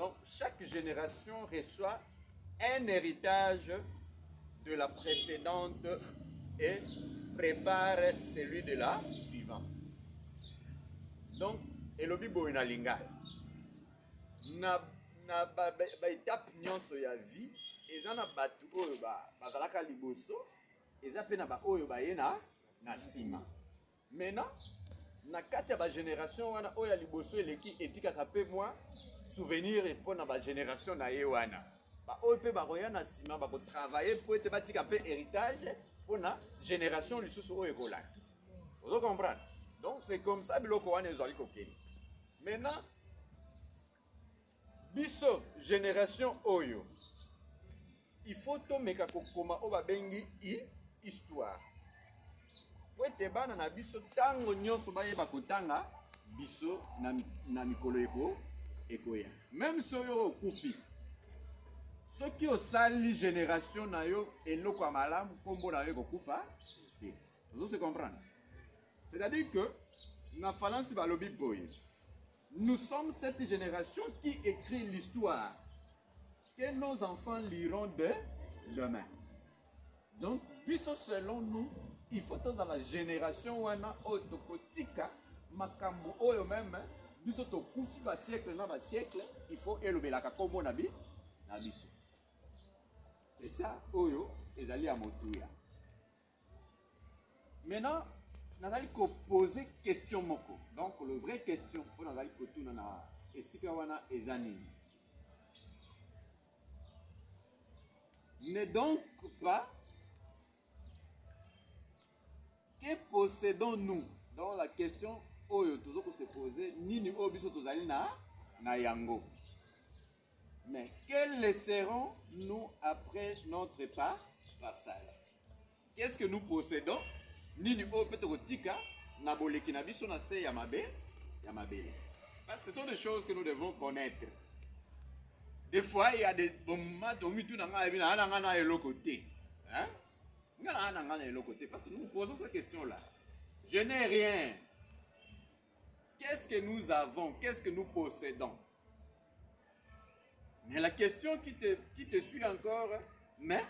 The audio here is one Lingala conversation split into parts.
Donc, chaque génération reçoit un héritage de la précédente et prépare celui de la suivante. Donc, elobi boye na linga na ba étape nyonso ya vie eza na bato oyo bazalaka liboso eza pe na ba oyo baye na nsima. Maintenant na kati ya ba génération wana oyo ya liboso eleki etikaka pe mwa souvenir mpo na ba génération na ye wana ba oyo pe bakoya na nsima bakotravaille mpo ete batika pe héritage mpo na génération lisusu oyo ekolanda. Ozo comprendre? Donc c'est comme ça biloko wana ezali kokende. Maintenant biso génération oyo il faut tomeka kokoma oyo babengi histoire po ete bana na biso ntango nyonso bayeba kotanga biso na mikolo ekoya. Même soyo okufi soki osali génération na yo eloko ya malamu nkombo na yo ekokufa te. Ozo se comprendre? C'est-à-dire que na falansi balobi boye nous sommes cette génération qui écrit l'histoire que nos enfants liront demain. Donc, biso selon nous, il faut dans la génération wana oyo tokotika makambo oyo même biso tokufi ba siècle na ba siècle, il faut elobelaka kombo na biso. C'est ça oyo ezali ya motuya. Maintenant, nazali ko poser question moko. Donc le vrai question pour nazali ko tuna na esika wana ezani. Ne donc pas que possédons-nous dans la question oyo tozo ko se poser nini oyo biso tozali na yango. Mais que laisserons-nous après notre passage? Qu'est-ce que nous possédons? Nini o peut tika na boleki na biso na se ya mabele. Ce sont des choses que nous devons connaître. Des fois il y a des moments où tu n'as pas eloko te. Hein? Ngana eloko te parce que nous posons cette question là. Je n'ai rien. Qu'est-ce que nous avons? Qu'est-ce que nous possédons? Mais la question qui te suit encore, mais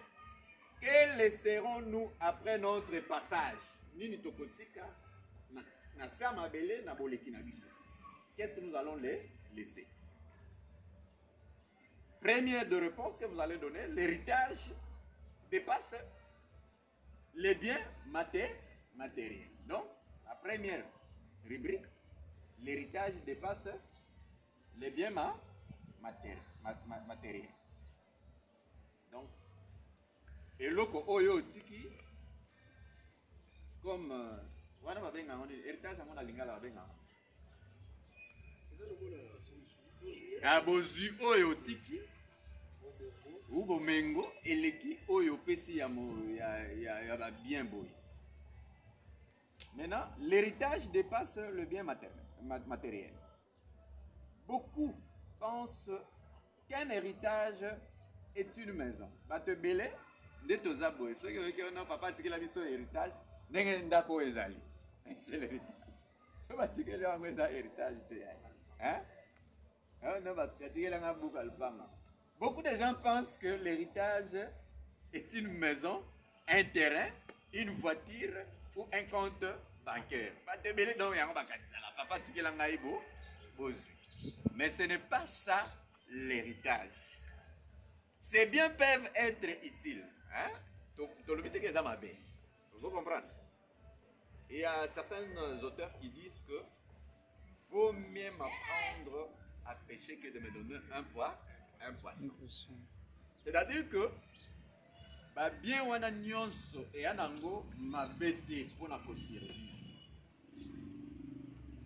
que laisserons-nous après notre passage? Nini tokotika na sama bele na boleki na biso. Qu'est-ce que nous allons les laisser? Première de réponse que vous allez donner, l'héritage dépasse les biens matériels. Donc, la première rubrique, l'héritage dépasse les biens matériels. Donc, eloko oyo tiki comme wana babenga ngoni héritage ngona lingala babenga abozu oyo tiki ubo mengo eleki oyo pesi ya ba bien boy. Maintenant l'héritage dépasse le bien matériel. Beaucoup pensent qu'un héritage est une maison. Bate belé de toza boy. Ce que non papa tikela biso héritage ndenge ndako ezali. C'est l'héritage. So batikela yango eza héritage te. Hein? Non batikela nga buka lupanga. Beaucoup de gens pensent que l'héritage est une maison, un terrain, une voiture ou un compte bancaire. Bate belé donc yango bakatisa la papa tikela nga ibo bozu. Mais ce n'est pas ça l'héritage. Ces biens peuvent être utiles. Hein? Vous comprenez? Il y a certains auteurs qui disent que vaut mieux m'apprendre à pêcher que de me donner un poisson. C'est-à-dire que bien wana nyonso et anango mabete pour na survivre.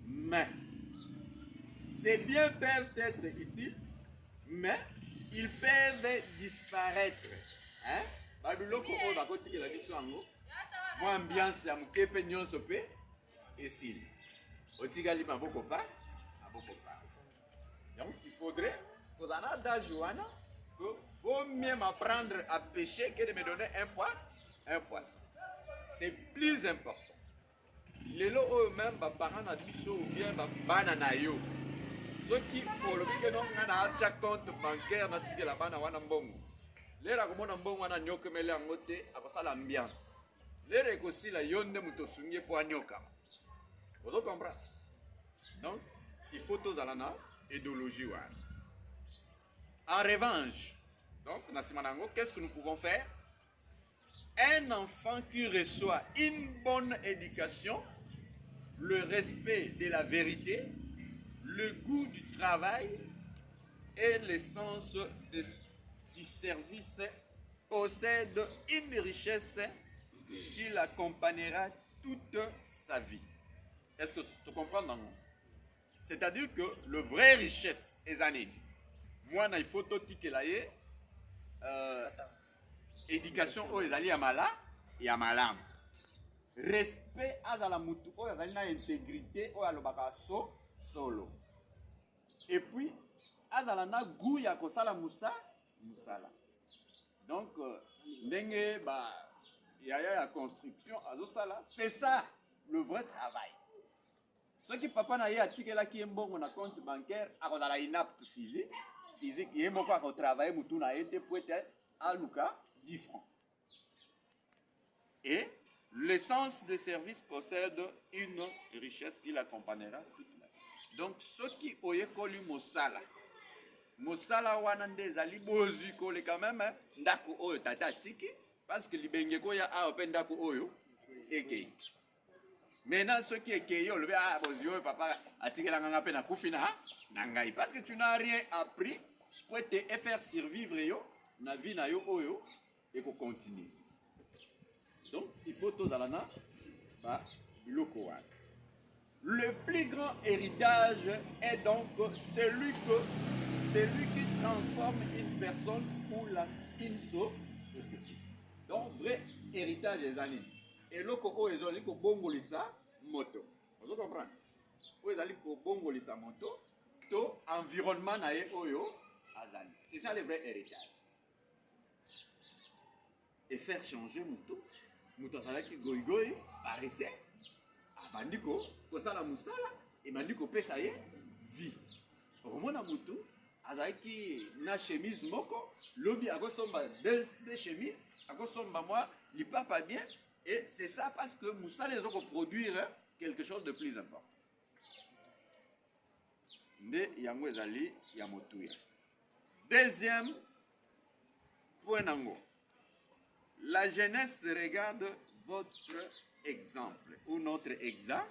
Mais ces biens peuvent être utiles, mais ils peuvent disparaître. Hein? Babiloko oyo bakotikela biso yango mwa ambiance ya mokepe nyonso pe esili otikali maboko pa. Donc il faudrait kozana d'âge wana que vaut mieux m'apprendre à pêcher que de me donner un poisson. C'est plus important. Lelo oyo même ba parents na biso ou bien ba bana na yo soki olobike no nga na atia compte bancaire natikela bana wana mbongo lera komona mbongo wana nyokemele yango te akosala ambiance lera ekosila yo nde moto osungi ye po anyokama ozo comprendre donc il faut tozala na idéologie wana en revanche donc na nsima na yango qu'est-ce que nous pouvons faire un enfant qui reçoit une bonne éducation le respect de la vérité le goût du travail et le sens du service possède une richesse qui l'accompagnera toute sa vie. Est-ce que tu comprends, non? C'est-à-dire que le vrai richesse est années. Moi, il faut tout tirer éducation aux ezali ya mala ya malamu. Respect azala mutu oyo azali na intégrité oyo alobaka solo. Et puis azala na goût ya kosala musala. Donc ndenge ba ya construction azosala, c'est ça le vrai travail. Ce qui papa na ye atikela ki mbongo na compte bancaire akozala inapte physique ye moko ako travailler mutu na ye te pour être aluka 10 francs. Et l'essence de service possède une richesse qui l'accompagnera toute la vie. Donc, ceux qui oyekoli mosala wana nde ezali bozwi kole quand même ndako oyo tata tiki parce que libengeko ya a open ndako oyo ekei. Maintenant ceux qui ekei olobi bozwi oyo papa atikela nganga pe na kufina na ngai parce que tu n'as rien appris pour te faire survivre yo na vie na yo oyo et ko continuer. Donc, il faut tous alana biloko wana. Le plus grand héritage est donc celui qui transforme une personne ou une société. Donc, vrai héritage des années. Et le coco est allé pour bongolisa moto. Vous comprenez? Vous allez pour bongolisa moto, to environnement nae oyo azali. C'est ça le vrai héritage. Et faire changer moto. Moto azalaki goigoi paresse abandiko kosala musala ebandiko pesa ye vie okomona moto azalaki na chemise moko lobi akosomba deux chemises akosomba moi lipapa bien et c'est ça parce que musala ezoko produire quelque chose de plus important nde yango ezali ya motuya. Deuxième point nango, la jeunesse regarde votre exemple ou notre exemple.